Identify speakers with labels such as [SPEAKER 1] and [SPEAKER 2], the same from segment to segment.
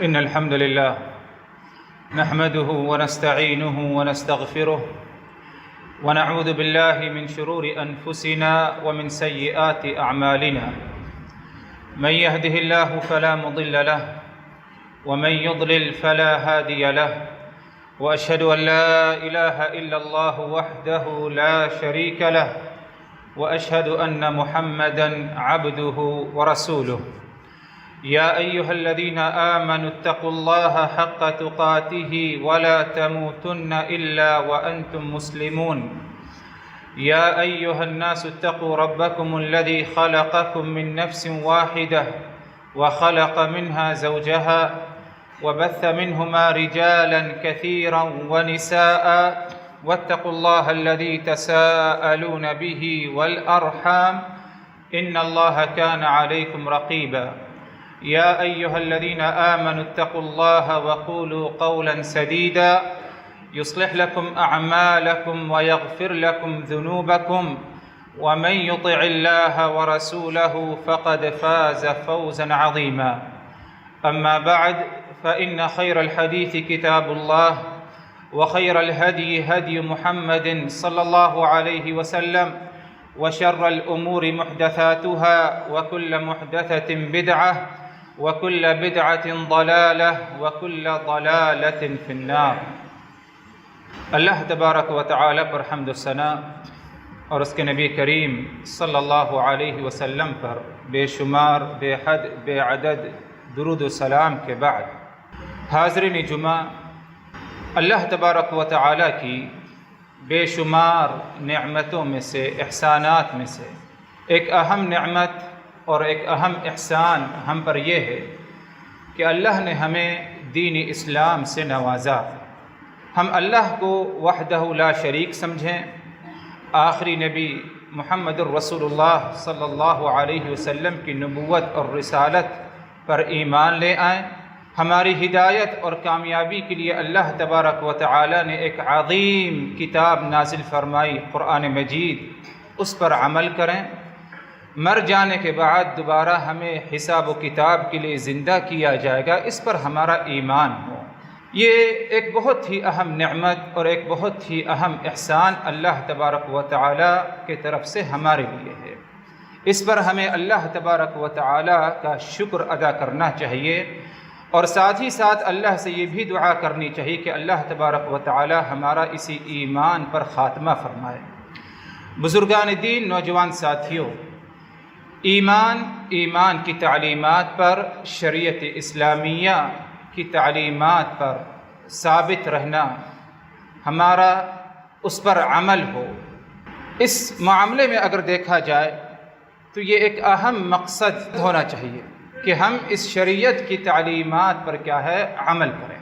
[SPEAKER 1] إن الحمد لله نحمده ونستعينه ونستغفره ونعوذ بالله من شرور أنفسنا ومن سيئات أعمالنا. من يهده الله فلا مضل له ومن يضلل فلا هادي له، وأشهد أن لا إله إلا الله وحده لا شريك له، وأشهد أن محمدًا عبده ورسوله. يا أيها الذين آمنوا اتقوا الله حق تقاته ولا تموتن إلا وأنتم مسلمون. يا أيها الناس اتقوا ربكم الذي خلقكم من نفس واحدة وخلق منها زوجها وبث منهما رجالا كثيرا ونساء، واتقوا الله الذي تساءلون به والأرحام إن الله كان عليكم رقيبا. يا أيها الذين آمنوا اتقوا الله وقولوا قولا سديدا يصلح لكم أعمالكم ويغفر لكم ذنوبكم، ومن يطع الله ورسوله فقد فاز فوزا عظيما. أما بعد، فإن خير الحديث كتاب الله، وخير الهدي هدي محمد صلى الله عليه وسلم، وشر الأمور محدثاتها، وكل محدثة بدعة، وكل بدعة ضلالة، وكل ضلالة في النار۔ اللہ تبارک و تعالی پر حمد و ثنا اور اس کے نبی کریم صلی اللہ علیہ وسلم پر بے شمار بے حد بے عدد درود و سلام کے بعد، حاضرین جمعہ، اللہ تبارک و تعالی کی بے شمار نعمتوں میں سے، احسانات میں سے ایک اہم نعمت اور ایک اہم احسان ہم پر یہ ہے کہ اللہ نے ہمیں دین اسلام سے نوازا۔ ہم اللہ کو وحدہ لا شریک سمجھیں، آخری نبی محمد الرسول اللہ صلی اللہ علیہ وسلم کی نبوت اور رسالت پر ایمان لے آئیں۔ ہماری ہدایت اور کامیابی کے لیے اللہ تبارک و تعالی نے ایک عظیم کتاب نازل فرمائی، قرآن مجید، اس پر عمل کریں۔ مر جانے کے بعد دوبارہ ہمیں حساب و کتاب کے لیے زندہ کیا جائے گا، اس پر ہمارا ایمان ہو۔ یہ ایک بہت ہی اہم نعمت اور ایک بہت ہی اہم احسان اللہ تبارک و تعالی کی طرف سے ہمارے لیے ہے۔ اس پر ہمیں اللہ تبارک و تعالی کا شکر ادا کرنا چاہیے، اور ساتھ ہی ساتھ اللہ سے یہ بھی دعا کرنی چاہیے کہ اللہ تبارک و تعالی ہمارا اسی ایمان پر خاتمہ فرمائے۔ بزرگان دین، نوجوان ساتھیوں، ایمان کی تعلیمات پر، شریعت اسلامیہ کی تعلیمات پر ثابت رہنا، ہمارا اس پر عمل ہو، اس معاملے میں اگر دیکھا جائے تو یہ ایک اہم مقصد ہونا چاہیے کہ ہم اس شریعت کی تعلیمات پر کیا ہے، عمل کریں۔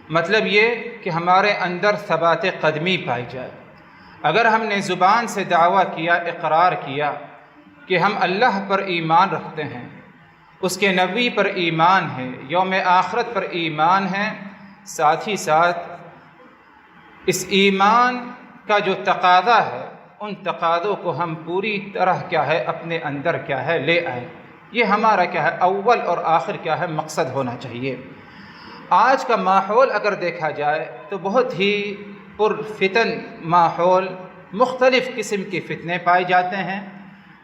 [SPEAKER 1] مطلب یہ کہ ہمارے اندر ثبات قدمی پائی جائے۔ اگر ہم نے زبان سے دعویٰ کیا، اقرار کیا کہ ہم اللہ پر ایمان رکھتے ہیں، اس کے نبی پر ایمان ہے، یوم آخرت پر ایمان ہے، ساتھ ہی ساتھ اس ایمان کا جو تقاضا ہے، ان تقاضوں کو ہم پوری طرح کیا ہے اپنے اندر کیا ہے لے آئیں، یہ ہمارا کیا ہے اول اور آخر کیا ہے مقصد ہونا چاہیے۔ آج کا ماحول اگر دیکھا جائے تو بہت ہی پرفتن ماحول، مختلف قسم کے فتنے پائے جاتے ہیں،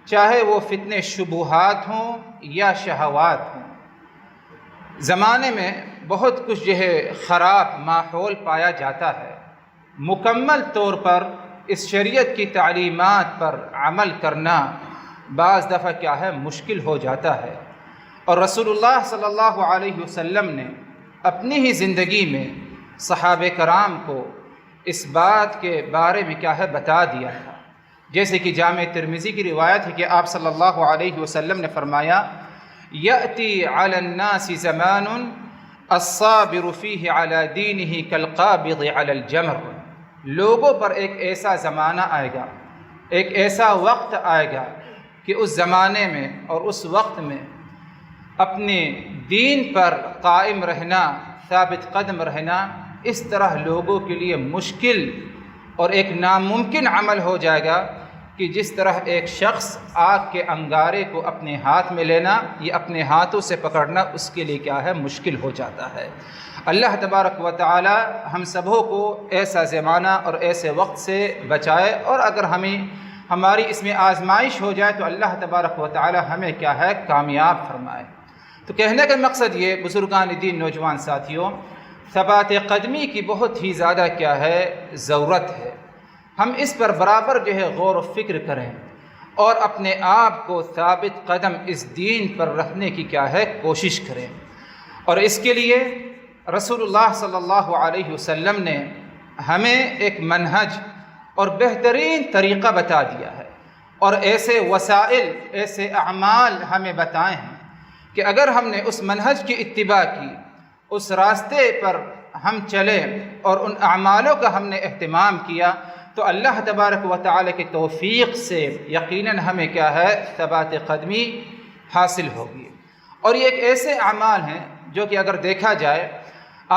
[SPEAKER 1] چاہے وہ فتنے شبہات ہوں یا شہوات ہوں۔ زمانے میں بہت کچھ جو ہے خراب ماحول پایا جاتا ہے۔ مکمل طور پر اس شریعت کی تعلیمات پر عمل کرنا بعض دفعہ کیا ہے مشکل ہو جاتا ہے، اور رسول اللہ صلی اللہ علیہ وسلم نے اپنی ہی زندگی میں صحابہ کرام کو اس بات کے بارے میں کیا ہے بتا دیا تھا۔ جیسے کہ جامع ترمذی کی روایت ہے کہ آپ صلی اللہ علیہ وسلم نے فرمایا، یأتی علی الناس زمان الصابر فیہ علی دینہ کالقابض علی الجمر۔ لوگوں پر ایک ایسا زمانہ آئے گا، ایک ایسا وقت آئے گا کہ اس زمانے میں اور اس وقت میں اپنے دین پر قائم رہنا، ثابت قدم رہنا، اس طرح لوگوں کے لیے مشکل اور ایک ناممکن عمل ہو جائے گا کہ جس طرح ایک شخص آگ کے انگارے کو اپنے ہاتھ میں لینا، یہ اپنے ہاتھوں سے پکڑنا اس کے لیے کیا ہے، مشکل ہو جاتا ہے۔ اللہ تبارک و تعالی ہم سبوں کو ایسا زمانہ اور ایسے وقت سے بچائے، اور اگر ہماری اس میں آزمائش ہو جائے تو اللہ تبارک و تعالی ہمیں کیا ہے، کامیاب فرمائے۔ تو کہنے کا مقصد یہ بزرگان دین، نوجوان ساتھیوں، ثبات قدمی کی بہت ہی زیادہ کیا ہے، ضرورت ہے۔ ہم اس پر برابر جو ہے غور و فکر کریں اور اپنے آپ کو ثابت قدم اس دین پر رکھنے کی کیا ہے، کوشش کریں۔ اور اس کے لیے رسول اللہ صلی اللہ علیہ وسلم نے ہمیں ایک منہج اور بہترین طریقہ بتا دیا ہے، اور ایسے وسائل، ایسے اعمال ہمیں بتائے ہیں کہ اگر ہم نے اس منہج کی اتباع کی، اس راستے پر ہم چلے اور ان اعمالوں کا ہم نے اہتمام کیا، تو اللہ تبارک و تعالی کی توفیق سے یقیناً ہمیں کیا ہے، ثبات قدمی حاصل ہوگی۔ اور یہ ایک ایسے اعمال ہیں جو کہ اگر دیکھا جائے،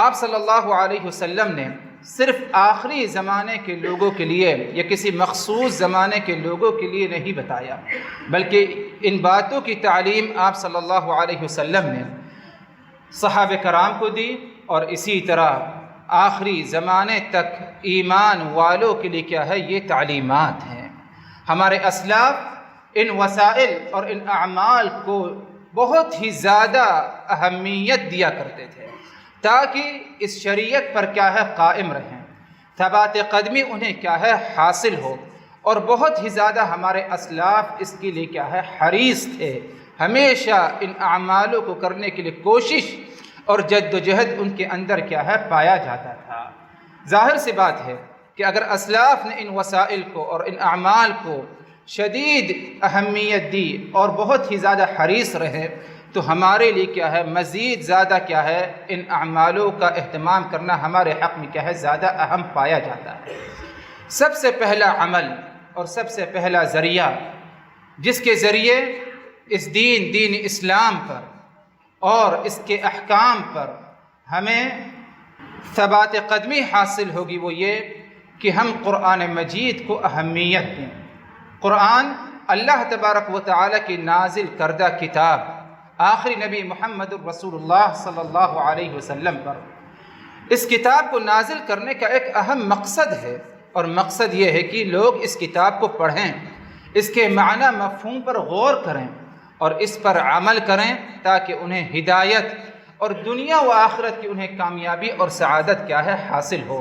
[SPEAKER 1] آپ صلی اللہ علیہ وسلم نے صرف آخری زمانے کے لوگوں کے لیے یا کسی مخصوص زمانے کے لوگوں کے لیے نہیں بتایا، بلکہ ان باتوں کی تعلیم آپ صلی اللہ علیہ وسلم نے صحابہ کرام کو دی، اور اسی طرح آخری زمانے تک ایمان والوں کے لیے کیا ہے، یہ تعلیمات ہیں۔ ہمارے اسلاف ان وسائل اور ان اعمال کو بہت ہی زیادہ اہمیت دیا کرتے تھے تاکہ اس شریعت پر کیا ہے، قائم رہیں، ثبات قدمی انہیں کیا ہے، حاصل ہو۔ اور بہت ہی زیادہ ہمارے اسلاف اس کے لیے کیا ہے، حریص تھے، ہمیشہ ان اعمالوں کو کرنے کے لیے کوشش اور جد و جہد ان کے اندر کیا ہے، پایا جاتا تھا۔ ظاہر سی بات ہے کہ اگر اسلاف نے ان وسائل کو اور ان اعمال کو شدید اہمیت دی اور بہت ہی زیادہ حریص رہے، تو ہمارے لیے کیا ہے، مزید زیادہ کیا ہے، ان اعمالوں کا اہتمام کرنا ہمارے حق میں کیا ہے، زیادہ اہم پایا جاتا ہے۔ سب سے پہلا عمل اور سب سے پہلا ذریعہ جس کے ذریعے اس دین اسلام پر اور اس کے احکام پر ہمیں ثبات قدمی حاصل ہوگی، وہ یہ کہ ہم قرآن مجید کو اہمیت دیں۔ قرآن اللہ تبارک و تعالی کی نازل کردہ کتاب، آخری نبی محمد الرسول اللہ صلی اللہ علیہ وسلم پر اس کتاب کو نازل کرنے کا ایک اہم مقصد ہے، اور مقصد یہ ہے کہ لوگ اس کتاب کو پڑھیں، اس کے معنی مفہوم پر غور کریں اور اس پر عمل کریں تاکہ انہیں ہدایت اور دنیا و آخرت کی انہیں کامیابی اور سعادت کیا ہے، حاصل ہو۔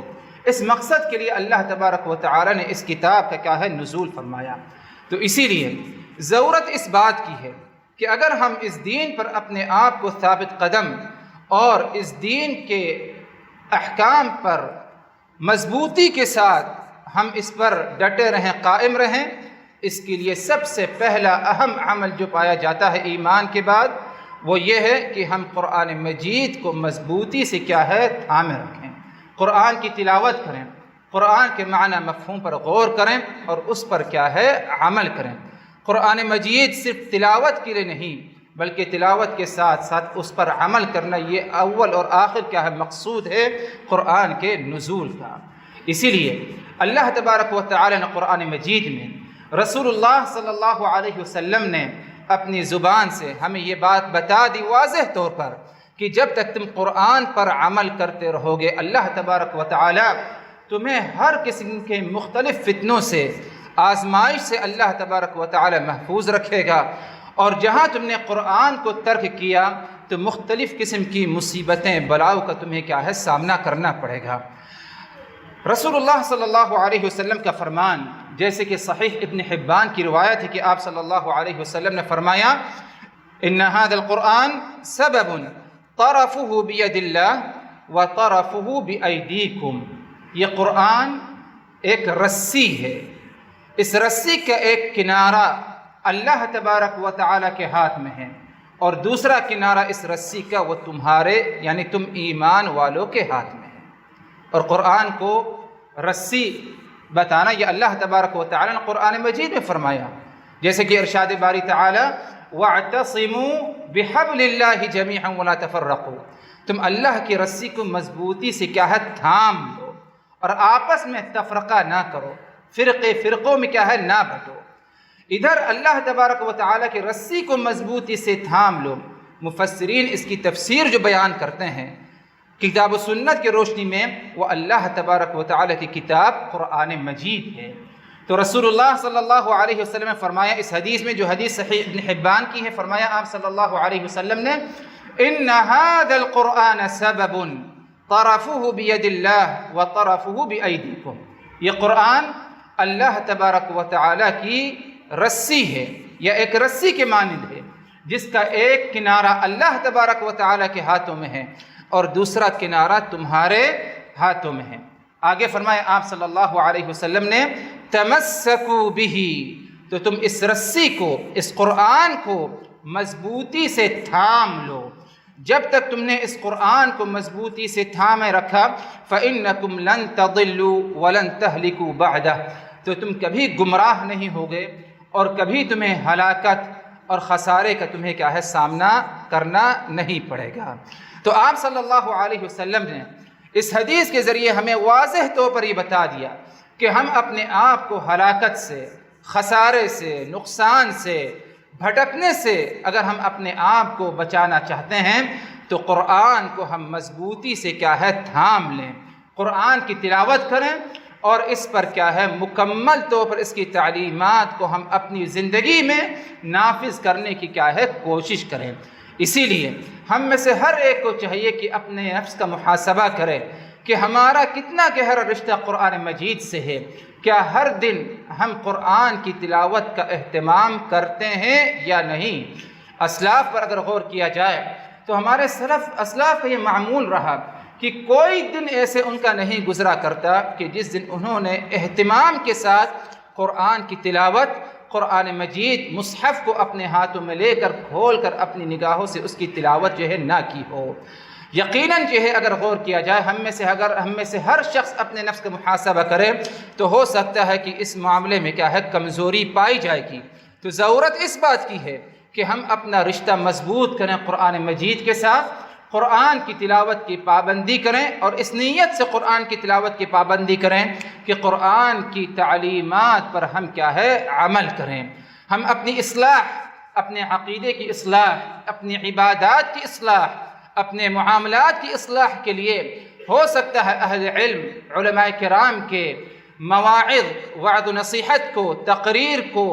[SPEAKER 1] اس مقصد کے لیے اللہ تبارک و تعالی نے اس کتاب کا کیا ہے، نزول فرمایا۔ تو اسی لیے ضرورت اس بات کی ہے کہ اگر ہم اس دین پر اپنے آپ کو ثابت قدم اور اس دین کے احکام پر مضبوطی کے ساتھ ہم اس پر ڈٹے رہیں، قائم رہیں، اس کے لیے سب سے پہلا اہم عمل جو پایا جاتا ہے ایمان کے بعد، وہ یہ ہے کہ ہم قرآن مجید کو مضبوطی سے کیا ہے، تھامے رکھیں، قرآن کی تلاوت کریں، قرآن کے معنی مفہوم پر غور کریں اور اس پر کیا ہے، عمل کریں۔ قرآن مجید صرف تلاوت کے لیے نہیں بلکہ تلاوت کے ساتھ ساتھ اس پر عمل کرنا، یہ اول اور آخر کیا ہے، مقصود ہے قرآن کے نزول کا۔ اسی لیے اللہ تبارک و تعالی نے قرآن مجید میں رسول اللہ صلی اللہ علیہ وسلم نے اپنی زبان سے ہمیں یہ بات بتا دی واضح طور پر کہ جب تک تم قرآن پر عمل کرتے رہو گے، اللہ تبارک و تعالی تمہیں ہر قسم کے مختلف فتنوں سے، آزمائش سے اللہ تبارک و تعالی محفوظ رکھے گا، اور جہاں تم نے قرآن کو ترک کیا تو مختلف قسم کی مصیبتیں، بلاؤں کا تمہیں کیا ہے، سامنا کرنا پڑے گا۔ رسول اللہ صلی اللہ علیہ وسلم کا فرمان، جیسے کہ صحیح ابن حبان کی روایت ہے کہ آپ صلی اللہ علیہ وسلم نے فرمایا، ان هذا القرآن سبب طرفه بید اللہ وطرفه بایدیکم، یہ قرآن ایک رسی ہے، اس رسی کا ایک کنارہ اللہ تبارک و تعالی کے ہاتھ میں ہے اور دوسرا کنارہ اس رسی کا وہ تمہارے یعنی تم ایمان والوں کے ہاتھ میں ہے۔ اور قرآن کو رسی بتانا یہ اللہ تبارک و تعالی نے قرآن مجید میں فرمایا، جیسے کہ ارشاد باری تعالی وَاعْتَصِمُوا بِحَبْلِ اللَّهِ جَمِيعًا وَلَا تَفَرَّقُوا، تم اللہ کی رسی کو مضبوطی سے کیا ہے، تھام لو اور آپس میں تفرقہ نہ کرو، فرقوں میں کیا ہے، نہ بٹو۔ ادھر اللہ تبارک و تعالیٰ کی رسی کو مضبوطی سے تھام لو۔ مفسرین اس کی تفسیر جو بیان کرتے ہیں کتاب و سنت کی روشنی میں، وہ اللہ تبارک و تعالیٰ کی کتاب قرآن مجید ہے۔ تو رسول اللہ صلی اللہ علیہ وسلم نے فرمایا اس حدیث میں، جو حدیث صحیح ابن حبان کی ہے، فرمایا آپ صلی اللہ علیہ وسلم نے ان هذا القرآن سبب طرفه بید اللہ و طرفه بایدیکم، یہ قرآن اللہ تبارک و تعالیٰ کی رسی ہے، یا ایک رسی کے مانند ہے، جس کا ایک کنارہ اللہ تبارک و تعالیٰ کے ہاتھوں میں ہے اور دوسرا کنارہ تمہارے ہاتھوں میں ہے۔ آگے فرمایا آپ صلی اللہ علیہ وسلم نے تمسکوا بہ، تو تم اس رسی کو، اس قرآن کو مضبوطی سے تھام لو۔ جب تک تم نے اس قرآن کو مضبوطی سے تھامے رکھا فإنکم لن تضلوا ولن تہلکوا بعدہ، تو تم کبھی گمراہ نہیں ہوگے اور کبھی تمہیں ہلاکت اور خسارے کا تمہیں کیا ہے سامنا کرنا نہیں پڑے گا۔ تو آپ صلی اللہ علیہ وسلم نے اس حدیث کے ذریعے ہمیں واضح طور پر یہ بتا دیا کہ ہم اپنے آپ کو ہلاکت سے، خسارے سے، نقصان سے، بھٹکنے سے اگر ہم اپنے آپ کو بچانا چاہتے ہیں تو قرآن کو ہم مضبوطی سے کیا ہے تھام لیں، قرآن کی تلاوت کریں اور اس پر کیا ہے مکمل طور پر اس کی تعلیمات کو ہم اپنی زندگی میں نافذ کرنے کی کیا ہے کوشش کریں۔ اسی لیے ہم میں سے ہر ایک کو چاہیے کہ اپنے نفس کا محاسبہ کرے کہ ہمارا کتنا گہرا رشتہ قرآن مجید سے ہے، کیا ہر دن ہم قرآن کی تلاوت کا اہتمام کرتے ہیں یا نہیں۔ اسلاف پر اگر غور کیا جائے تو ہمارے اسلاف کا یہ معمول رہا کہ کوئی دن ایسے ان کا نہیں گزرا کرتا کہ جس دن انہوں نے اہتمام کے ساتھ قرآن کی تلاوت، قرآن مجید مصحف کو اپنے ہاتھوں میں لے کر کھول کر اپنی نگاہوں سے اس کی تلاوت جو ہے نہ کی ہو۔ یقیناً جو ہے اگر غور کیا جائے ہم میں سے ہر شخص اپنے نفس کا محاسبہ کرے تو ہو سکتا ہے کہ اس معاملے میں کیا ہے کمزوری پائی جائے گی۔ تو ضرورت اس بات کی ہے کہ ہم اپنا رشتہ مضبوط کریں قرآن مجید کے ساتھ، قرآن کی تلاوت کی پابندی کریں اور اس نیت سے قرآن کی تلاوت کی پابندی کریں کہ قرآن کی تعلیمات پر ہم کیا ہے عمل کریں۔ ہم اپنی اصلاح، اپنے عقیدے کی اصلاح، اپنی عبادات کی اصلاح، اپنے معاملات کی اصلاح کے لیے ہو سکتا ہے اہل علم، علماء کرام کے مواعظ، وعظ و نصیحت کو، تقریر کو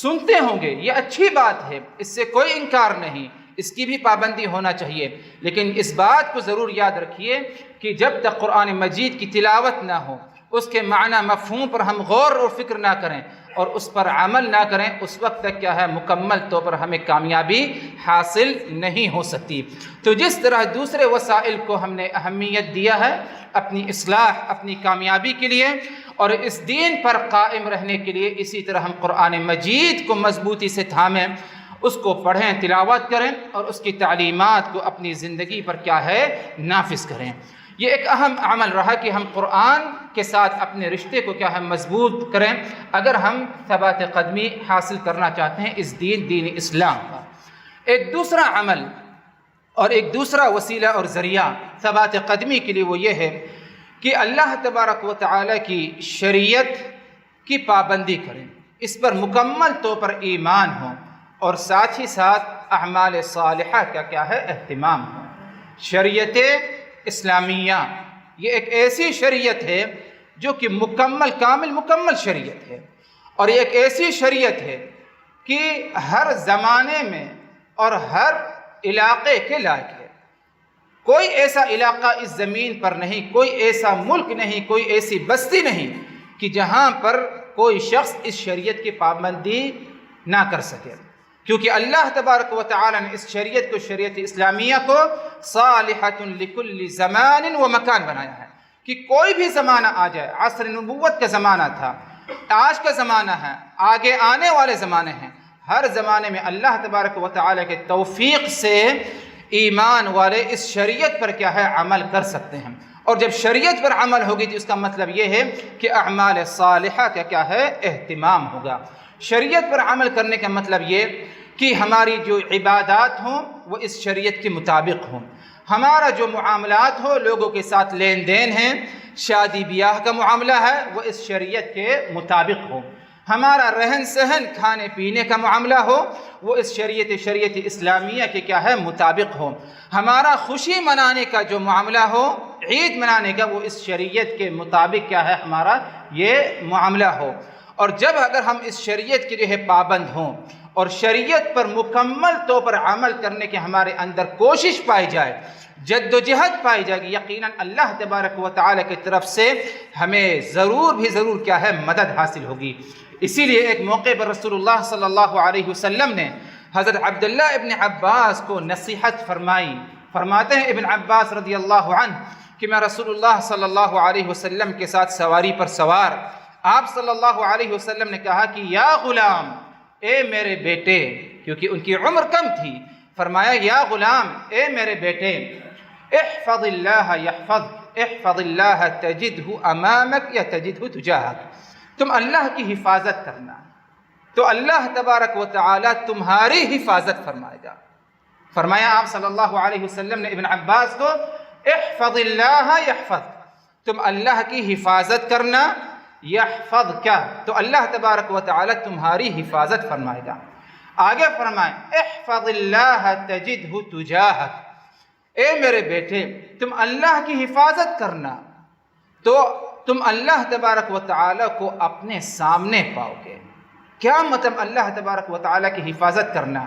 [SPEAKER 1] سنتے ہوں گے، یہ اچھی بات ہے، اس سے کوئی انکار نہیں، اس کی بھی پابندی ہونا چاہیے، لیکن اس بات کو ضرور یاد رکھیے کہ جب تک قرآن مجید کی تلاوت نہ ہو، اس کے معنی مفہوم پر ہم غور اور فکر نہ کریں اور اس پر عمل نہ کریں، اس وقت تک کیا ہے مکمل طور پر ہمیں کامیابی حاصل نہیں ہو سکتی۔ تو جس طرح دوسرے وسائل کو ہم نے اہمیت دیا ہے اپنی اصلاح، اپنی کامیابی کے لیے اور اس دین پر قائم رہنے کے لیے، اسی طرح ہم قرآن مجید کو مضبوطی سے تھامیں، اس کو پڑھیں، تلاوت کریں اور اس کی تعلیمات کو اپنی زندگی پر کیا ہے نافذ کریں۔ یہ ایک اہم عمل رہا کہ ہم قرآن کے ساتھ اپنے رشتے کو کیا ہے مضبوط کریں اگر ہم ثبات قدمی حاصل کرنا چاہتے ہیں اس دین اسلام کا۔ ایک دوسرا عمل اور ایک دوسرا وسیلہ اور ذریعہ ثبات قدمی کے لیے وہ یہ ہے کہ اللہ تبارک و تعالیٰ کی شریعت کی پابندی کریں، اس پر مکمل طور پر ایمان ہو اور ساتھ ہی ساتھ اعمال صالحہ کا کیا ہے اہتمام ہو۔ شریعت اسلامیہ یہ ایک ایسی شریعت ہے جو کہ مکمل شریعت ہے، اور یہ ایک ایسی شریعت ہے کہ ہر زمانے میں اور ہر علاقے کے لائق ہے۔ کوئی ایسا علاقہ اس زمین پر نہیں، کوئی ایسا ملک نہیں، کوئی ایسی بستی نہیں کہ جہاں پر کوئی شخص اس شریعت کی پابندی نہ کر سکے، کیونکہ اللہ تبارک و تعالی نے اس شریعت کو، شریعت اسلامیہ کو صالحۃ لکل زمان و مکان بنایا ہے کہ کوئی بھی زمانہ آ جائے، عصر نبوت کا زمانہ تھا، آج کا زمانہ ہے، آگے آنے والے زمانے ہیں، ہر زمانے میں اللہ تبارک و تعالی کے توفیق سے ایمان والے اس شریعت پر کیا ہے عمل کر سکتے ہیں۔ اور جب شریعت پر عمل ہوگی تو اس کا مطلب یہ ہے کہ اعمال صالحہ کا کیا ہے اہتمام ہوگا۔ شریعت پر عمل کرنے کا مطلب یہ کہ ہماری جو عبادات ہوں وہ اس شریعت کے مطابق ہوں، ہمارا جو معاملات ہو، لوگوں کے ساتھ لین دین ہیں، شادی بیاہ کا معاملہ ہے، وہ اس شریعت کے مطابق ہو، ہمارا رہن سہن کھانے پینے کا معاملہ ہو وہ اس شریعت اسلامیہ کے کیا ہے مطابق ہو، ہمارا خوشی منانے کا جو معاملہ ہو، عید منانے کا، وہ اس شریعت کے مطابق کیا ہے ہمارا یہ معاملہ ہو۔ اور جب اگر ہم اس شریعت کے جو ہے پابند ہوں اور شریعت پر مکمل طور پر عمل کرنے کے ہمارے اندر کوشش پائی جائے، جد و جہد پائی جائے گی، یقیناً اللہ تبارک و تعالی کی طرف سے ہمیں ضرور کیا ہے مدد حاصل ہوگی۔ اسی لیے ایک موقع پر رسول اللہ صلی اللہ علیہ وسلم نے حضرت عبداللہ ابن عباس کو نصیحت فرمائی۔ فرماتے ہیں ابن عباس رضی اللہ عنہ کہ میں رسول اللہ صلی اللہ علیہ وسلم کے ساتھ سواری پر سوار، آپ صلی اللہ علیہ وسلم نے کہا کہ یا غلام، اے میرے بیٹے، کیونکہ ان کی عمر کم تھی، فرمایا یا غلام، اے میرے بیٹے، احفظ اللہ یحفظ، احفظ اللہ تجدہ امامک یا تجدہ تجاہک، تم اللہ کی حفاظت کرنا تو اللہ تبارک و تعالی تمہاری حفاظت فرمائے گا۔ فرمایا آپ صلی اللہ علیہ وسلم نے ابن عباس کو احفظ اللہ یحفظ، تم اللہ کی حفاظت کرنا، یحفظک، تو اللہ تبارک و تعالی تمہاری حفاظت فرمائے گا۔ آگے فرمائیں احفظ اللہ تجدہ تجاہک، اے میرے بیٹے تم اللہ کی حفاظت کرنا تو تم اللہ تبارک و تعالی کو اپنے سامنے پاؤ گے۔ کیا مطلب اللہ تبارک و تعالی کی حفاظت کرنا؟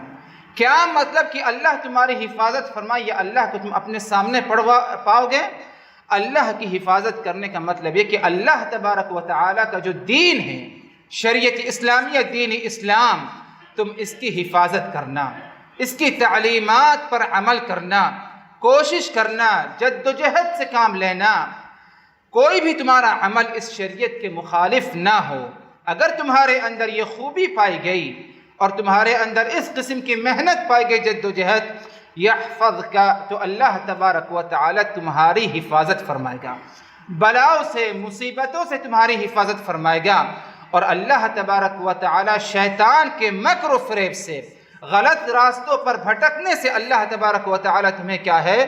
[SPEAKER 1] کیا مطلب کہ اللہ تمہاری حفاظت فرمائے یا اللہ کو تم اپنے سامنے پاؤ گے؟ اللہ کی حفاظت کرنے کا مطلب یہ کہ اللہ تبارک و تعالی کا جو دین ہے، شریعت اسلامیہ، دین اسلام، تم اس کی حفاظت کرنا، اس کی تعلیمات پر عمل کرنا، کوشش کرنا، جد و جہد سے کام لینا، کوئی بھی تمہارا عمل اس شریعت کے مخالف نہ ہو۔ اگر تمہارے اندر یہ خوبی پائی گئی اور تمہارے اندر اس قسم کی محنت پائی گئی، جد و جہد، یحفظک، تو اللہ تبارک و تعالی تمہاری حفاظت فرمائے گا، بلاؤں سے، مصیبتوں سے تمہاری حفاظت فرمائے گا، اور اللہ تبارک و تعالی شیطان کے مکر و فریب سے، غلط راستوں پر بھٹکنے سے اللہ تبارک و تعالی تمہیں کیا ہے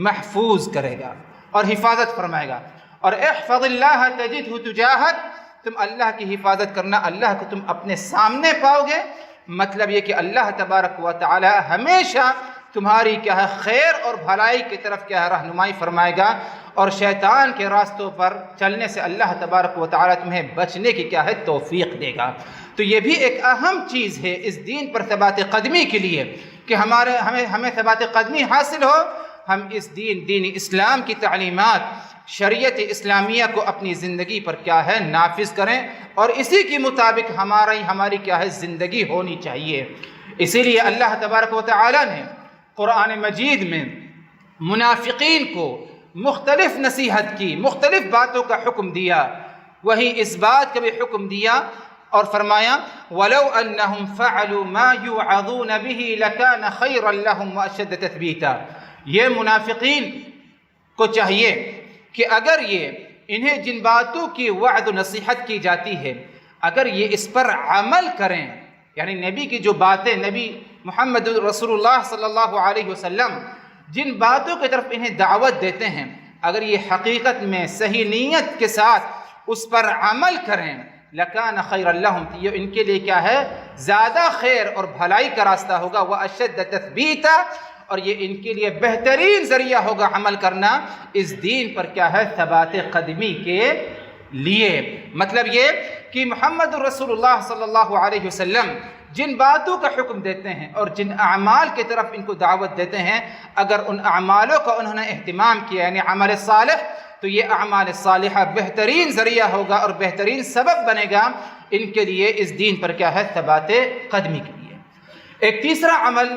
[SPEAKER 1] محفوظ کرے گا اور حفاظت فرمائے گا۔ اور احفظ اللہ تجدہ تجاہک، تم اللہ کی حفاظت کرنا، اللہ کو تم اپنے سامنے پاؤ گے، مطلب یہ کہ اللہ تبارک و تعالی ہمیشہ تمہاری کیا ہے خیر اور بھلائی کی طرف کیا ہے رہنمائی فرمائے گا، اور شیطان کے راستوں پر چلنے سے اللہ تبارک و تعالی تمہیں بچنے کی کیا ہے توفیق دے گا۔ تو یہ بھی ایک اہم چیز ہے اس دین پر ثبات قدمی کے لیے کہ ہمیں ثبات قدمی حاصل ہو، ہم اس دین اسلام کی تعلیمات، شریعت اسلامیہ کو اپنی زندگی پر کیا ہے نافذ کریں، اور اسی کے مطابق ہماری کیا ہے زندگی ہونی چاہیے۔ اسی لیے اللہ تبارک و تعالی نے قرآن مجید میں منافقین کو مختلف نصیحت کی، مختلف باتوں کا حکم دیا، وہی اس بات کا بھی حکم دیا اور فرمایا وَلَوْ أَنَّهُمْ فَعَلُوا مَا يُوعَظُونَ بِهِ لَكَانَ خَيْرًا لَهُمْ وَأَشَدَّ تَثْبِيتًا، یہ منافقین کو چاہیے کہ اگر یہ انہیں جن باتوں کی وعظ و نصیحت کی جاتی ہے، اگر یہ اس پر عمل کریں، یعنی نبی کی جو باتیں، نبی محمد رسول اللہ صلی اللہ علیہ وسلم جن باتوں کی طرف انہیں دعوت دیتے ہیں، اگر یہ حقیقت میں صحیح نیت کے ساتھ اس پر عمل کریں، لَكَانَ خَيْرًا لَهُمْ، یہ ان کے لیے کیا ہے زیادہ خیر اور بھلائی کا راستہ ہوگا، وَأَشَدَّ تَثْبِيتًا، اور یہ ان کے لیے بہترین ذریعہ ہوگا عمل کرنا اس دین پر کیا ہے ثبات قدمی کے لیے۔ مطلب یہ کہ محمد رسول اللہ صلی اللہ علیہ وسلم جن باتوں کا حکم دیتے ہیں اور جن اعمال کی طرف ان کو دعوت دیتے ہیں، اگر ان اعمالوں کا انہوں نے اہتمام کیا، یعنی عمل صالح، تو یہ اعمال صالحہ بہترین ذریعہ ہوگا اور بہترین سبب بنے گا ان کے لیے اس دین پر کیا ہے ثبات قدمی کے لیے۔ ایک تیسرا عمل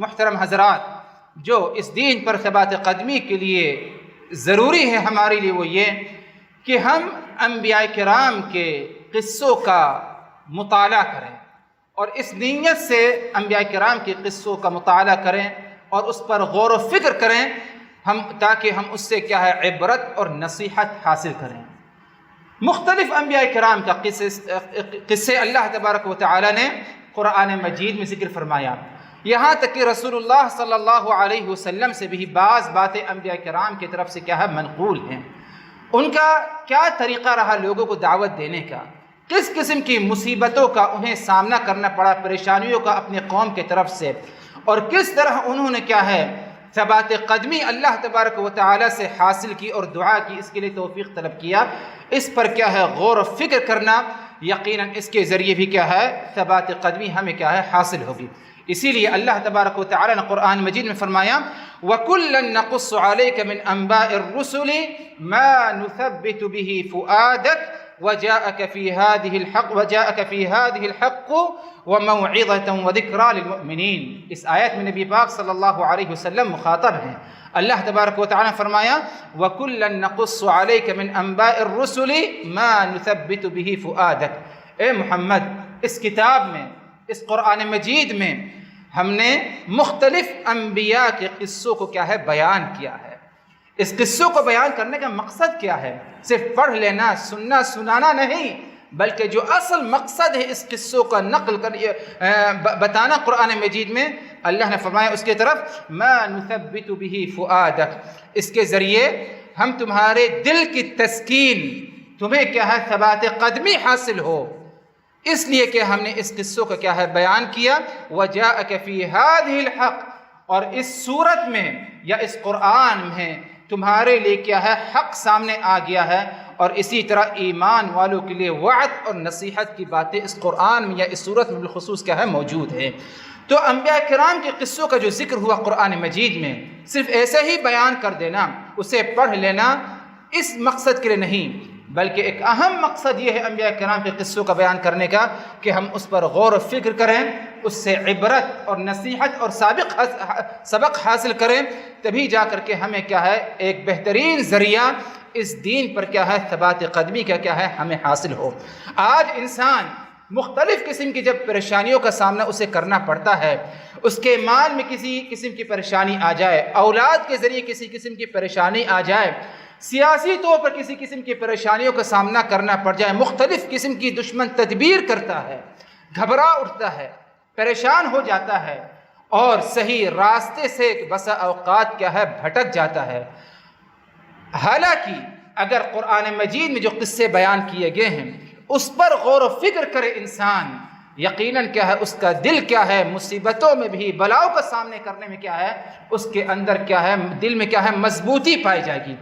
[SPEAKER 1] محترم حضرات جو اس دین پر ثبات قدمی کے لیے ضروری ہے ہمارے لیے، وہ یہ کہ ہم انبیاء کرام کے قصوں کا مطالعہ کریں، اور اس نیت سے انبیاء کرام کے قصوں کا مطالعہ کریں اور اس پر غور و فکر کریں، تاکہ ہم اس سے کیا ہے عبرت اور نصیحت حاصل کریں۔ مختلف انبیاء کرام کا قصے اللہ تبارک و تعالی نے قرآن مجید میں ذکر فرمایا، یہاں تک کہ رسول اللہ صلی اللہ علیہ وسلم سے بھی بعض باتیں انبیاء کرام کی طرف سے کیا ہے منقول ہیں۔ ان کا کیا طریقہ رہا لوگوں کو دعوت دینے کا،
[SPEAKER 2] کس قسم کی مصیبتوں کا انہیں سامنا کرنا پڑا، پریشانیوں کا اپنے قوم کی طرف سے، اور کس طرح انہوں نے کیا ہے ثبات قدمی اللہ تبارک و تعالی سے حاصل کی اور دعا کی، اس کے لیے توفیق طلب کیا، اس پر کیا ہے غور و فکر کرنا، یقیناً اس کے ذریعے بھی کیا ہے ثبات قدمی ہمیں کیا ہے حاصل ہوگی۔ اسی لیے اللہ تبارک و تعالی نے قرآن مجید میں فرمایا وَكُلًّا نَقُصُّ عَلَيْكَ مِنْ أَنْبَاءِ الرُّسُلِ مَا نُثَبِّتُ بِهِ فُؤَادَكَ وَجَاءَكَ فِي هَذِهِ الْحَقُّ وَمَوْعِظَةً وَذِكْرَى لِلْمُؤْمِنِينَ۔ اس آیت میں نبی پاک صلی اللہ علیہ وسلم مخاطب ہیں۔ اللہ تبارک و تعالی نے فرمایا وَكُلًّا نَقُصُّ عَلَيْكَ مِنْ أَنْبَاءِ الرُّسُلِ مَا نُثَبِّتُ بِهِ فُؤَادَكَ۔ اے محمد، اس کتاب میں، اس قرآن مجید میں ہم نے مختلف انبیاء کے قصوں کو کیا ہے بیان کیا ہے۔ اس قصوں کو بیان کرنے کا مقصد کیا ہے؟ صرف پڑھ لینا، سننا سنانا نہیں، بلکہ جو اصل مقصد ہے اس قصوں کا نقل کر بتانا قرآن مجید میں اللہ نے فرمایا اس کے طرف ما نثبت به فؤادک، اس کے ذریعے ہم تمہارے دل کی تسکین، تمہیں کیا ہے ثبات قدمی حاصل ہو، اس لیے کہ ہم نے اس قصوں کا کیا ہے بیان کیا۔ وَجَاءَكَ فِي هَذِهِ الْحَقِّ، اور اس صورت میں یا اس قرآن میں تمہارے لیے کیا ہے حق سامنے آ گیا ہے، اور اسی طرح ایمان والوں کے لیے وعد اور نصیحت کی باتیں اس قرآن میں یا اس صورت میں بالخصوص کیا ہے موجود ہے۔ تو انبیاء کرام کے قصوں کا جو ذکر ہوا قرآن مجید میں، صرف ایسے ہی بیان کر دینا، اسے پڑھ لینا، اس مقصد کے لیے نہیں، بلکہ ایک اہم مقصد یہ ہے انبیاء کرام کے قصوں کا بیان کرنے کا کہ ہم اس پر غور و فکر کریں، اس سے عبرت اور نصیحت اور سبق حاصل کریں، تبھی جا کر کے ہمیں کیا ہے ایک بہترین ذریعہ اس دین پر کیا ہے ثبات قدمی کا کیا ہے ہمیں حاصل ہو۔ آج انسان مختلف قسم کی جب پریشانیوں کا سامنا اسے کرنا پڑتا ہے، اس کے مال میں کسی قسم کی پریشانی آ جائے، اولاد کے ذریعے کسی قسم کی پریشانی آ جائے، سیاسی طور پر کسی قسم کی پریشانیوں کا سامنا کرنا پڑ جائے، مختلف قسم کی دشمن تدبیر کرتا ہے، گھبرا اٹھتا ہے، پریشان ہو جاتا ہے، اور صحیح راستے سے بسا اوقات کیا ہے بھٹک جاتا ہے۔ حالانکہ اگر قرآن مجید میں جو قصے بیان کیے گئے ہیں اس پر غور و فکر کرے انسان، یقیناً کیا ہے اس کا دل کیا ہے مصیبتوں میں بھی، بلاؤں کا سامنے کرنے میں کیا ہے اس کے اندر کیا ہے دل میں کیا ہے مضبوطی پائی جائے گی،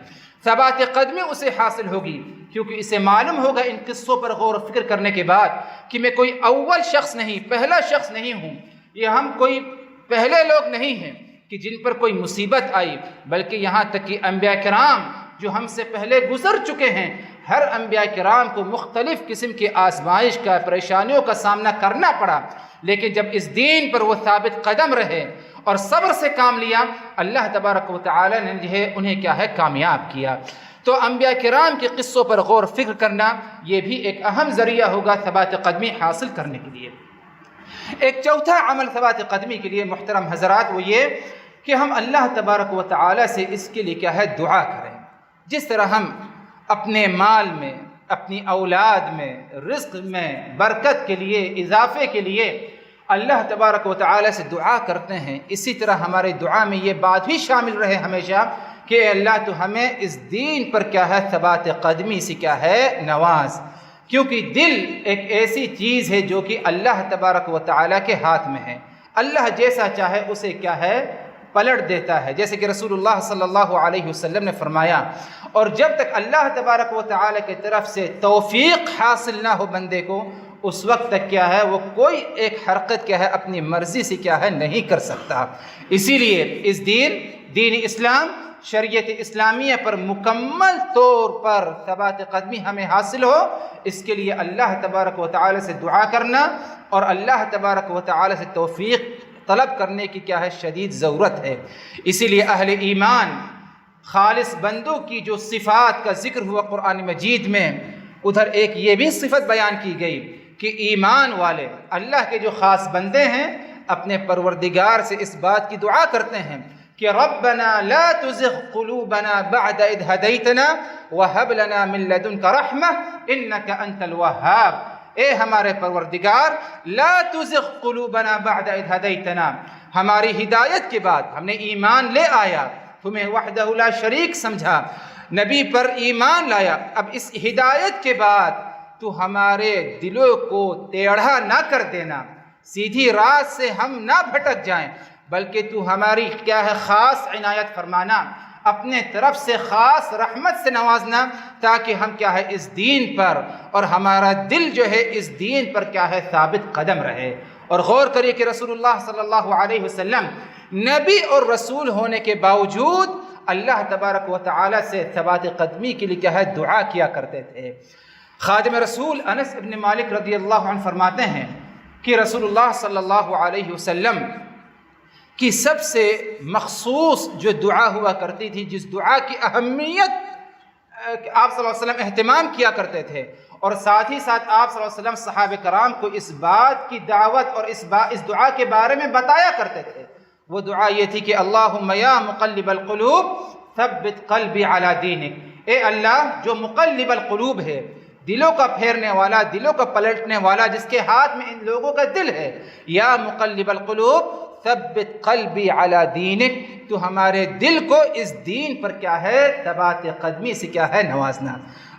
[SPEAKER 2] ثبات قدمی اسے حاصل ہوگی، کیونکہ اسے معلوم ہوگا ان قصوں پر غور و فکر کرنے کے بعد کہ میں کوئی اول شخص نہیں، پہلا شخص نہیں ہوں، یہ ہم کوئی پہلے لوگ نہیں ہیں کہ جن پر کوئی مصیبت آئی، بلکہ یہاں تک کہ انبیاء کرام جو ہم سے پہلے گزر چکے ہیں، ہر انبیاء کرام کو مختلف قسم کی آزمائش کا، پریشانیوں کا سامنا کرنا پڑا، لیکن جب اس دین پر وہ ثابت قدم رہے اور صبر سے کام لیا، اللہ تبارک و تعالی نے جو ہے انہیں کیا ہے کامیاب کیا۔ تو انبیاء کرام کے قصوں پر غور و فکر کرنا یہ بھی ایک اہم ذریعہ ہوگا ثبات قدمی حاصل کرنے کے لیے۔ ایک چوتھا عمل ثبات قدمی کے لیے محترم حضرات وہ یہ کہ ہم اللہ تبارک و تعالی سے اس کے لیے کیا ہے دعا کریں۔ جس طرح ہم اپنے مال میں، اپنی اولاد میں، رزق میں برکت کے لیے، اضافے کے لیے اللہ تبارک و تعالی سے دعا کرتے ہیں، اسی طرح ہمارے دعا میں یہ بات بھی شامل رہے ہمیشہ کہ اللہ تو ہمیں اس دین پر کیا ہے ثبات قدمی سے کیا ہے نواز، کیونکہ دل ایک ایسی چیز ہے جو کہ اللہ تبارک و تعالی کے ہاتھ میں ہے، اللہ جیسا چاہے اسے کیا ہے پلٹ دیتا ہے، جیسے کہ رسول اللہ صلی اللہ علیہ وسلم نے فرمایا، اور جب تک اللہ تبارک و تعالی کی طرف سے توفیق حاصل نہ ہو بندے کو، اس وقت تک کیا ہے وہ کوئی ایک حرکت کیا ہے اپنی مرضی سے کیا ہے نہیں کر سکتا۔ اسی لیے اس دین اسلام، شریعت اسلامیہ پر مکمل طور پر ثبات قدمی ہمیں حاصل ہو، اس کے لیے اللہ تبارک و تعالی سے دعا کرنا اور اللہ تبارک و تعالی سے توفیق طلب کرنے کی کیا ہے شدید ضرورت ہے۔ اسی لیے اہل ایمان خالص بندوں کی جو صفات کا ذکر ہوا قرآن مجید میں، ادھر ایک یہ بھی صفت بیان کی گئی کہ ایمان والے اللہ کے جو خاص بندے ہیں اپنے پروردگار سے اس بات کی دعا کرتے ہیں کہ ربنا لا تزغ قلوبنا بعد اذ هديتنا وهب لنا من لدنك رحمة انك انت الوهاب، اے ہمارے پروردگار لا تزغ قلوبنا بعد اذ هديتنا، ہماری ہدایت کے بعد ہم نے ایمان لے آیا، تمہیں وحدہ لا شریک سمجھا، نبی پر ایمان لایا، اب اس ہدایت کے بعد تو ہمارے دلوں کو ٹیڑھا نہ کر دینا، سیدھی راہ سے ہم نہ بھٹک جائیں، بلکہ تو ہماری کیا ہے خاص عنایت فرمانا، اپنے طرف سے خاص رحمت سے نوازنا، تاکہ ہم کیا ہے اس دین پر، اور ہمارا دل جو ہے اس دین پر کیا ہے ثابت قدم رہے۔ اور غور کریے کہ رسول اللہ صلی اللہ علیہ وسلم نبی اور رسول ہونے کے باوجود اللہ تبارک و تعالی سے ثبات قدمی کے لیے کیا ہے دعا کیا کرتے تھے۔ خادم رسول انس ابن مالک رضی اللہ عنہ فرماتے ہیں کہ رسول اللہ صلی اللہ علیہ وسلم کی سب سے مخصوص جو دعا ہوا کرتی تھی، جس دعا کی اہمیت آپ صلی اللہ علیہ وسلم اہتمام کیا کرتے تھے، اور ساتھ ہی ساتھ آپ صلی اللہ علیہ وسلم صحابہ کرام کو اس بات کی دعوت اور اس دعا کے بارے میں بتایا کرتے تھے، وہ دعا یہ تھی کہ اللہم یا مقلب القلوب ثبت قلبی علی دینک، اے اللہ جو مقلب القلوب ہے، دلوں کا پھیرنے والا، دلوں کا پلٹنے والا، جس کے ہاتھ میں ان لوگوں کا دل ہے، یا مقلب القلوب ثبت قلبی علی دینک، تو ہمارے دل کو اس دین پر کیا ہے ثبات قدمی سے کیا ہے نوازنا۔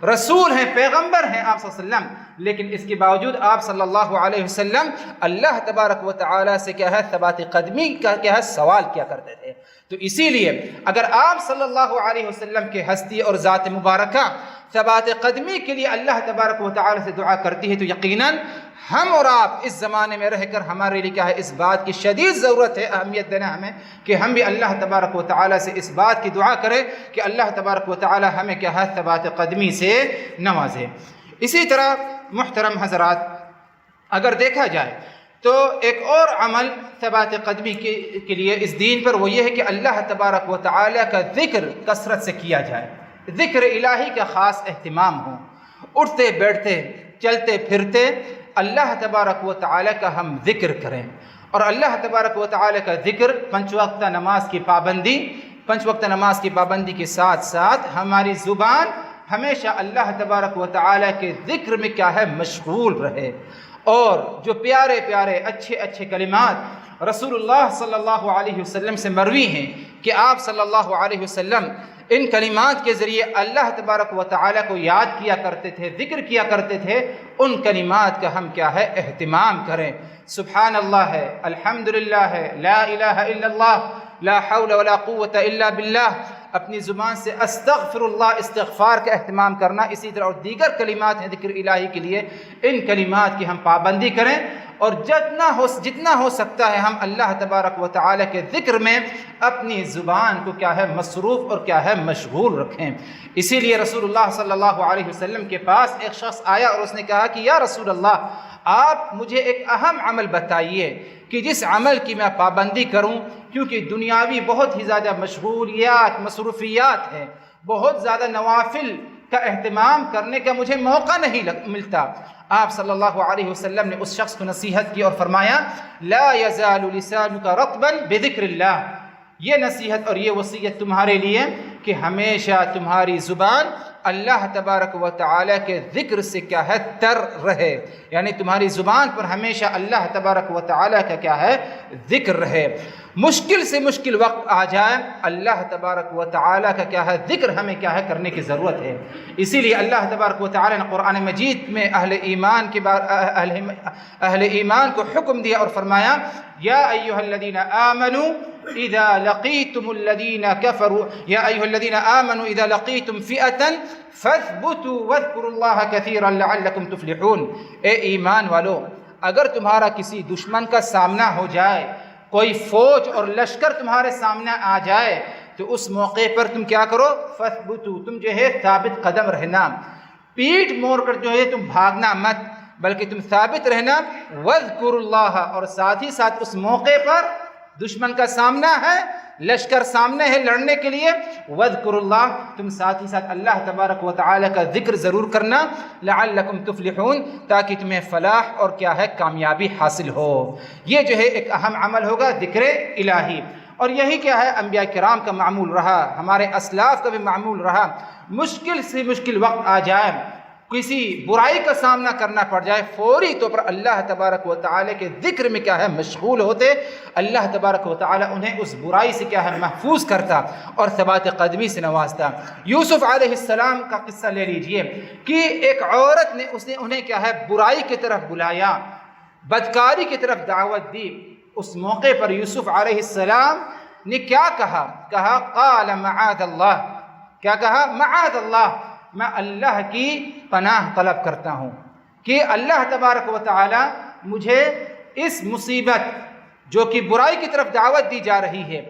[SPEAKER 2] رسول ہیں، پیغمبر ہیں آپ صلی اللہ علیہ وسلم، لیکن اس کے باوجود آپ صلی اللہ علیہ وسلم اللہ تبارک و تعالی سے کیا ہے ثبات قدمی کا کیا ہے سوال کیا کرتے تھے۔ تو اسی لیے اگر آپ صلی اللہ علیہ وسلم کے ہستی اور ذات مبارکہ ثبات قدمی کے لیے اللہ تبارک و تعالی سے دعا کرتی ہے، تو یقیناً ہم اور آپ اس زمانے میں رہ کر ہمارے لیے کیا ہے اس بات کی شدید ضرورت ہے، اہمیت دینا ہمیں کہ ہم بھی اللہ تبارک و تعالی سے اس بات کی دعا کریں کہ اللہ تبارک و تعالی ہمیں کیا ہے ثبات قدمی سے نوازے۔ اسی طرح محترم حضرات، اگر دیکھا جائے تو ایک اور عمل ثبات قدمی کے لیے اس دین پر، وہ یہ ہے کہ اللہ تبارک و تعالی کا ذکر کثرت سے کیا جائے، ذکر الہی کا خاص اہتمام ہو، اٹھتے بیٹھتے چلتے پھرتے اللہ تبارک و تعالی کا ہم ذکر کریں، اور اللہ تبارک و تعالی کا ذکر پنج وقتہ نماز کی پابندی، پنج وقتہ نماز کی پابندی کے ساتھ ساتھ ہماری زبان ہمیشہ اللہ تبارک و تعالی کے ذکر میں کیا ہے مشغول رہے، اور جو پیارے پیارے اچھے اچھے کلمات رسول اللہ صلی اللہ علیہ وسلم سے مروی ہیں کہ آپ صلی اللہ علیہ وسلم ان کلمات کے ذریعے اللہ تبارک و تعالی کو یاد کیا کرتے تھے، ذکر کیا کرتے تھے، ان کلمات کا ہم کیا ہے اہتمام کریں۔ سبحان اللہ ہے، الحمدللہ ہے، لا الہ الا اللہ، لا حول ولا قوة الا باللہ، اپنی زبان سے استغفر اللہ استغفار کا اہتمام کرنا، اسی طرح اور دیگر کلمات ہیں ذکر الہی کے لیے، ان کلمات کی ہم پابندی کریں، اور جتنا ہو سکتا ہے ہم اللہ تبارک و تعالی کے ذکر میں اپنی زبان کو کیا ہے مصروف اور کیا ہے مشغول رکھیں۔ اسی لیے رسول اللہ صلی اللہ علیہ وسلم کے پاس ایک شخص آیا اور اس نے کہا کہ یا رسول اللہ، آپ مجھے ایک اہم عمل بتائیے کہ جس عمل کی میں پابندی کروں، کیونکہ دنیاوی بہت ہی زیادہ مشغولیات مصروفیات ہیں، بہت زیادہ نوافل کا اہتمام کرنے کا مجھے موقع نہیں ملتا۔ آپ صلی اللہ علیہ وسلم نے اس شخص کو نصیحت کی اور فرمایا لا یزال لسانک رطبا بذکر اللہ، یہ نصیحت اور یہ وصیت تمہارے لیے کہ ہمیشہ تمہاری زبان اللہ تبارک و تعالی کے ذکر سے کیا ہے تر رہے، یعنی تمہاری زبان پر ہمیشہ اللہ تبارک و تعالی کا کیا ہے ذکر رہے۔ مشکل سے مشکل وقت آ جائے، اللہ تبارک و تعالی کا کیا ہے ذکر ہمیں کیا ہے کرنے کی ضرورت ہے۔ اسی لیے اللہ تبارک و تعالی نے قرآن مجید میں اہل ایمان کو حکم دیا اور فرمایا یا ایھا الذین آمنوا اذا لقیتم الذین کفروا یا ایھا الذین آمنوا اذا لقیتم فئۃ فاثبتوا واذکروا اللہ کثیرا لعلکم تفلحون، اے ایمان والو، اگر تمہارا کسی دشمن کا سامنا ہو جائے، کوئی فوج اور لشکر تمہارے سامنے آ جائے، تو اس موقع پر تم کیا کرو، فاثبتوا، تم جو ہے ثابت قدم رہنا، پیٹھ موڑ کر جو ہے تم بھاگنا مت، بلکہ تم ثابت رہنا، واذکروا اللہ، اور ساتھ ہی ساتھ اس موقع پر دشمن کا سامنا ہے، لشکر سامنے ہے لڑنے کے لیے، واذکروا اللہ، تم ساتھ ہی ساتھ اللہ تبارک و تعالی کا ذکر ضرور کرنا، لعلکم تفلحون، تاکہ تمہیں فلاح اور کیا ہے کامیابی حاصل ہو۔ یہ جو ہے ایک اہم عمل ہوگا ذکر الہی، اور یہی کیا ہے انبیاء کرام کا معمول رہا، ہمارے اسلاف کا بھی معمول رہا۔ مشکل سے مشکل وقت آ جائے، کسی برائی کا سامنا کرنا پڑ جائے فوری طور پر اللہ تبارک و تعالی کے ذکر میں کیا ہے مشغول ہوتے، اللہ تبارک و تعالی انہیں اس برائی سے کیا ہے محفوظ کرتا اور ثبات قدمی سے نوازتا۔ یوسف علیہ السلام کا قصہ لے لیجئے کہ ایک عورت نے انہیں کیا ہے برائی کی طرف بلایا، بدکاری کی طرف دعوت دی۔ اس موقع پر یوسف علیہ السلام نے کیا کہا؟ قال معاذ اللہ، کیا کہا؟ معاذ اللہ، میں اللہ کی پناہ طلب کرتا ہوں کہ اللہ تبارک و تعالی مجھے اس مصیبت جو کہ برائی کی طرف دعوت دی جا رہی ہے،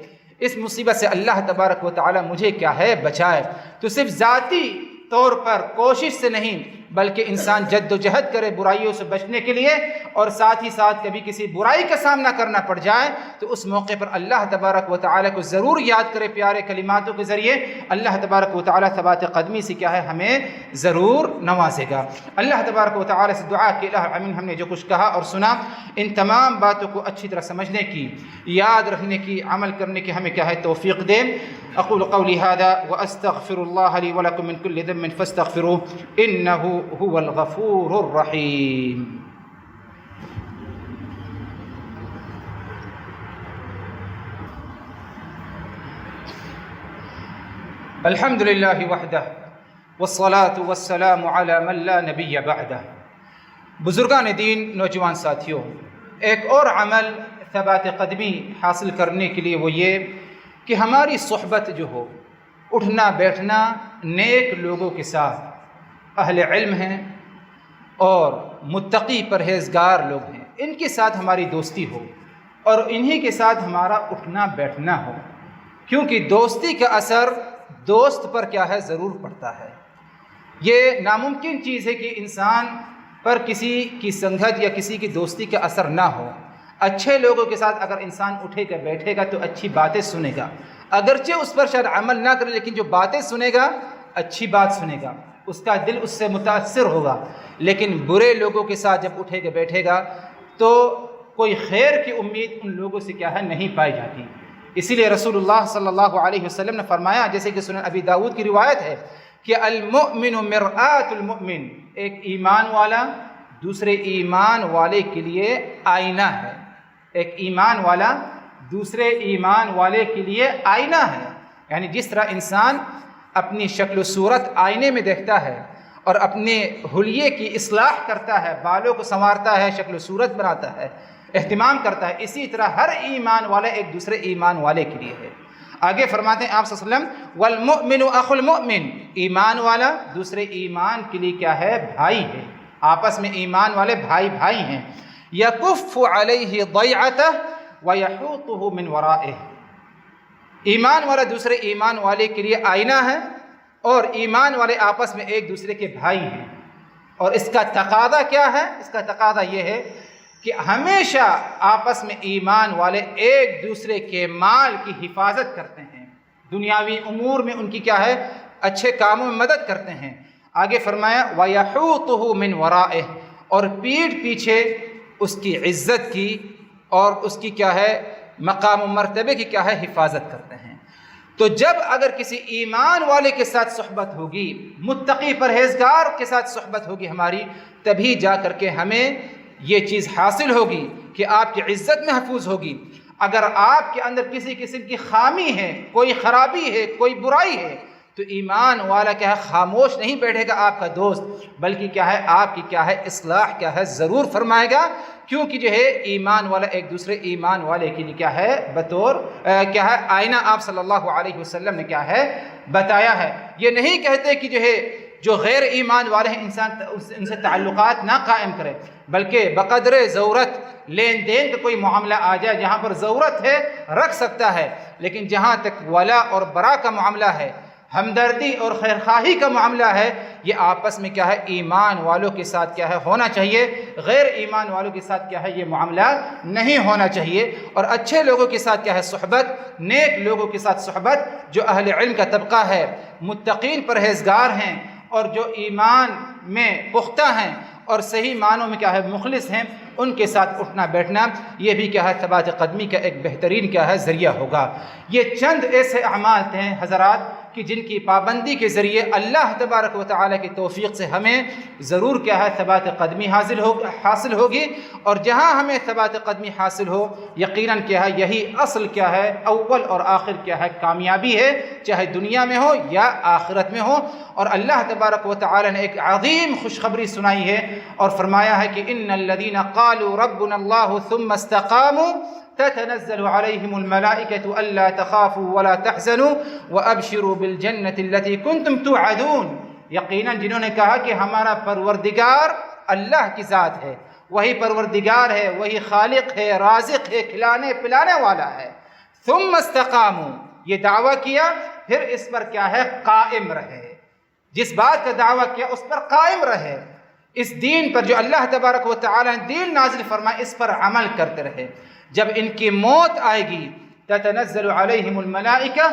[SPEAKER 2] اس مصیبت سے اللہ تبارک و تعالی مجھے کیا ہے بچائے۔ تو صرف ذاتی طور پر کوشش سے نہیں بلکہ انسان جد و جہد کرے برائیوں سے بچنے کے لیے، اور ساتھ ہی ساتھ کبھی کسی برائی کا سامنا کرنا پڑ جائے تو اس موقع پر اللہ تبارک و تعالی کو ضرور یاد کرے پیارے کلماتوں کے ذریعے۔ اللہ تبارک و تعالی ثبات قدمی سے کیا ہے ہمیں ضرور نوازے گا۔ اللہ تبارک و تعالی سے دعا کہ الہ امین ہم نے جو کچھ کہا اور سنا ان تمام باتوں کو اچھی طرح سمجھنے کی، یاد رکھنے کی، عمل کرنے کی ہمیں کیا ہے توفیق دے۔ اقول قولی ھذا واستغفر اللہ لی ولکم من کل ذنب فاستغفروہ انہ هو الغفور الرحیم۔ الحمد للہ وحدہ والصلاة والسلام علی من لا نبی بعدہ۔ بزرگان دین، نوجوان ساتھیوں، ایک اور عمل ثبات قدمی حاصل کرنے کے لیے وہ یہ کہ ہماری صحبت جو ہو، اٹھنا بیٹھنا نیک لوگوں کے ساتھ، اہل علم ہیں اور متقی پرہیزگار لوگ ہیں، ان کے ساتھ ہماری دوستی ہو اور انہی کے ساتھ ہمارا اٹھنا بیٹھنا ہو، کیونکہ دوستی کا اثر دوست پر کیا ہے ضرور پڑتا ہے۔ یہ ناممکن چیز ہے کہ انسان پر کسی کی سنگت یا کسی کی دوستی کا اثر نہ ہو۔ اچھے لوگوں کے ساتھ اگر انسان اٹھے گا بیٹھے گا تو اچھی باتیں سنے گا، اگرچہ اس پر شاید عمل نہ کرے لیکن جو باتیں سنے گا اچھی بات سنے گا، اس کا دل اس سے متاثر ہوگا۔ لیکن برے لوگوں کے ساتھ جب اٹھے گا بیٹھے گا تو کوئی خیر کی امید ان لوگوں سے کیا ہے نہیں پائی جاتی۔ اسی لیے رسول اللہ صلی اللہ علیہ وسلم نے فرمایا، جیسے کہ سنن ابی داؤد کی روایت ہے کہ المؤمن مرآۃ المؤمن، ایک ایمان والا دوسرے ایمان والے کے لیے آئینہ ہے۔ ایک ایمان والا دوسرے ایمان والے کے لیے آئینہ ہے، یعنی جس طرح انسان اپنی شکل و صورت آئینے میں دیکھتا ہے اور اپنے حلیے کی اصلاح کرتا ہے، بالوں کو سنوارتا ہے، شکل و صورت بناتا ہے، اہتمام کرتا ہے، اسی طرح ہر ایمان والا ایک دوسرے ایمان والے کے لیے ہے۔ آگے فرماتے ہیں آپ صلی اللہ علیہ وسلم والمؤمن اخو المؤمن، ایمان والا دوسرے ایمان کے لیے کیا ہے بھائی ہے، آپس میں ایمان والے بھائی بھائی ہیں۔ یکف علیہ ضیعتہ ویحوطہ من ورائہ، ایمان والا دوسرے ایمان والے کے لیے آئینہ ہے اور ایمان والے آپس میں ایک دوسرے کے بھائی ہیں۔ اور اس کا تقاضا کیا ہے؟ اس کا تقاضا یہ ہے کہ ہمیشہ آپس میں ایمان والے ایک دوسرے کے مال کی حفاظت کرتے ہیں، دنیاوی امور میں ان کی کیا ہے اچھے کاموں میں مدد کرتے ہیں۔ آگے فرمایا وَيَحُوطُهُ مِنْ وَرَائِهِ، اور پیٹھ پیچھے اس کی عزت کی اور اس کی کیا ہے مقام و مرتبے کی کیا ہے حفاظت کرتے ہیں۔ تو جب اگر کسی ایمان والے کے ساتھ صحبت ہوگی، متقی پرہیزگار کے ساتھ صحبت ہوگی ہماری، تبھی جا کر کے ہمیں یہ چیز حاصل ہوگی کہ آپ کی عزت محفوظ ہوگی۔ اگر آپ کے اندر کسی قسم کی خامی ہے، کوئی خرابی ہے، کوئی برائی ہے، تو ایمان والا کیا ہے خاموش نہیں بیٹھے گا آپ کا دوست، بلکہ کیا ہے آپ کی کیا ہے اصلاح کیا ہے ضرور فرمائے گا، کیونکہ جو ہے ایمان والا ایک دوسرے ایمان والے کے لیے کیا ہے بطور کیا ہے آئینہ آپ صلی اللہ علیہ وسلم نے کیا ہے بتایا ہے۔ یہ نہیں کہتے کہ جو ہے جو غیر ایمان والے ہیں انسان ان سے تعلقات نہ قائم کرے، بلکہ بقدر ضرورت لین دین کا کوئی معاملہ آ جائے، جہاں پر ضرورت ہے رکھ سکتا ہے، لیکن جہاں تک ولا اور برا کا معاملہ ہے، ہمدردی اور خیرخواہی کا معاملہ ہے، یہ آپس میں کیا ہے ایمان والوں کے ساتھ کیا ہے ہونا چاہیے، غیر ایمان والوں کے ساتھ کیا ہے یہ معاملہ نہیں ہونا چاہیے۔ اور اچھے لوگوں کے ساتھ کیا ہے صحبت، نیک لوگوں کے ساتھ صحبت، جو اہل علم کا طبقہ ہے، متقین پرہیزگار ہیں اور جو ایمان میں پختہ ہیں اور صحیح معنوں میں کیا ہے مخلص ہیں، ان کے ساتھ اٹھنا بیٹھنا یہ بھی کیا ہے ثبات قدمی کا ایک بہترین کیا ہے ذریعہ ہوگا۔ یہ چند ایسے اعمال ہیں حضرات کہ جن کی پابندی کے ذریعے اللہ تبارک و تعالیٰ کی توفیق سے ہمیں ضرور کیا ہے ثبات قدمی حاصل ہوگی، اور جہاں ہمیں ثبات قدمی حاصل ہو یقیناً کیا ہے یہی اصل کیا ہے اول اور آخر کیا ہے کامیابی ہے، چاہے دنیا میں ہو یا آخرت میں ہو۔ اور اللہ تبارک و تعالیٰ نے ایک عظیم خوشخبری سنائی ہے اور فرمایا ہے کہ ان الذین قالوا ربنا اللہ ثم استقاموا تتنزل عليهم الملائكة ألا تخافوا ولا تحزنوا وأبشروا بالجنة التي كنتم توعدون۔ یقیناً جنہوں نے کہا کہ ہمارا پروردگار اللہ کی ذات ہے، وہی پروردگار ہے، وہی خالق ہے، رازق ہے، کھلانے پلانے والا ہے، ثم استقاموا، یہ دعویٰ کیا پھر اس پر کیا ہے قائم رہے، جس بات کا دعویٰ کیا اس پر قائم رہے، اس دین پر جو اللہ تبارک و تعالیٰ نے دین نازل فرمایا اس پر عمل کرتے رہے۔ جب ان کی موت آئے گی تتنزل علیہم الملائکہ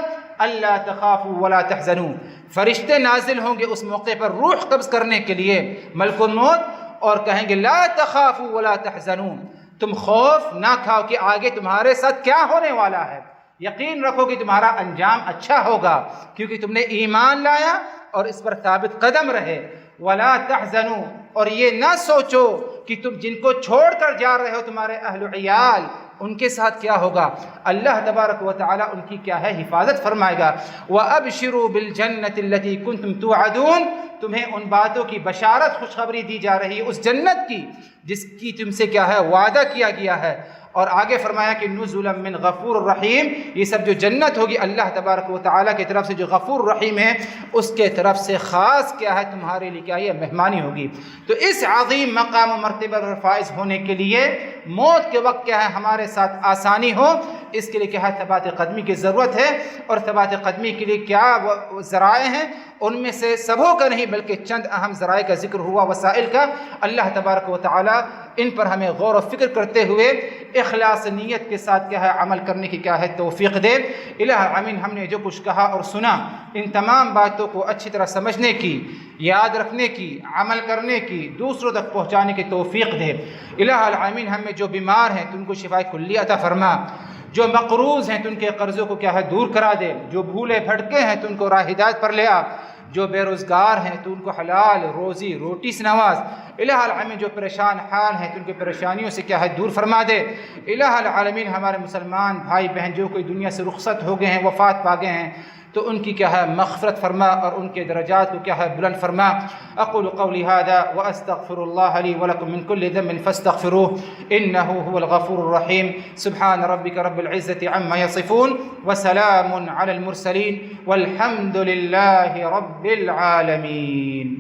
[SPEAKER 2] الا تخافوا ولا تحزنوا، فرشتے نازل ہوں گے اس موقع پر روح قبض کرنے کے لیے ملک الموت، اور کہیں گے لا تخافوا ولا تحزنوا، تم خوف نہ کھاؤ کہ آگے تمہارے ساتھ کیا ہونے والا ہے، یقین رکھو کہ تمہارا انجام اچھا ہوگا کیونکہ تم نے ایمان لایا اور اس پر ثابت قدم رہے۔ ولا تحزنوا، اور یہ نہ سوچو کہ تم جن کو چھوڑ کر جا رہے ہو تمہارے اہل و عیال ان کے ساتھ کیا ہوگا، اللہ تبارک و تعالیٰ ان کی کیا ہے حفاظت فرمائے گا۔ وَأَبْشِرُوا بِالْجَنَّةِ الَّتِي كُنْتُمْ تُوعَدُونَ، تمہیں ان باتوں کی بشارت خوشخبری دی جا رہی ہے اس جنت کی جس کی تم سے کیا ہے وعدہ کیا گیا ہے، اور آگے فرمایا کہ نزلا من غفور الرحیم، یہ سب جو جنت ہوگی اللہ تبارک و تعالیٰ کی طرف سے جو غفور الرحیم ہے اس کے طرف سے خاص کیا ہے تمہارے لیے کیا ہے مہمانی ہوگی۔ تو اس عظیم مقام و مرتبہ پر فائز ہونے کے لیے موت کے وقت کیا ہے ہمارے ساتھ آسانی ہو، اس کے لیے کیا ہے ثبات قدمی کی ضرورت ہے، اور ثبات قدمی کے لیے کیا وہ ذرائع ہیں، ان میں سے سبوں کا نہیں بلکہ چند اہم ذرائع کا ذکر ہوا، وسائل کا۔ اللہ تبارک و تعالیٰ ان پر ہمیں غور و فکر کرتے ہوئے اخلاص نیت کے ساتھ کیا ہے عمل کرنے کی کیا ہے توفیق دے۔ الہ العالمین ہم نے جو کچھ کہا اور سنا ان تمام باتوں کو اچھی طرح سمجھنے کی، یاد رکھنے کی، عمل کرنے کی، دوسروں تک پہنچانے کی توفیق دے۔ الہ العالمین ہم میں جو بیمار ہیں تو ان کو شفائے کلی عطا فرما، جو مقروض ہیں تو ان کے قرضوں کو کیا ہے دور کرا دے، جو بھولے بھٹکے ہیں تو ان کو راہ ہدایت پر لے آ، جو بے روزگار ہیں تو ان کو حلال روزی روٹی سے نواز۔ الہ العالمین جو پریشان حال ہیں تو ان کی پریشانیوں سے کیا ہے دور فرما دے۔ الہ العالمین ہمارے مسلمان بھائی بہن جو کوئی دنیا سے رخصت ہو گئے ہیں، وفات پا گئے ہیں، تو ان کی کیا ہے مغفرت فرما اور ان کے درجات کو کیا ہے بلند فرما۔ اقول قولی هذا واستغفر الله لي ولكم من كل ذنب فاستغفروه انه هو الغفور الرحيم۔ سبحان ربك رب العزة عما يصفون وسلام على المرسلين والحمد لله رب العالمين۔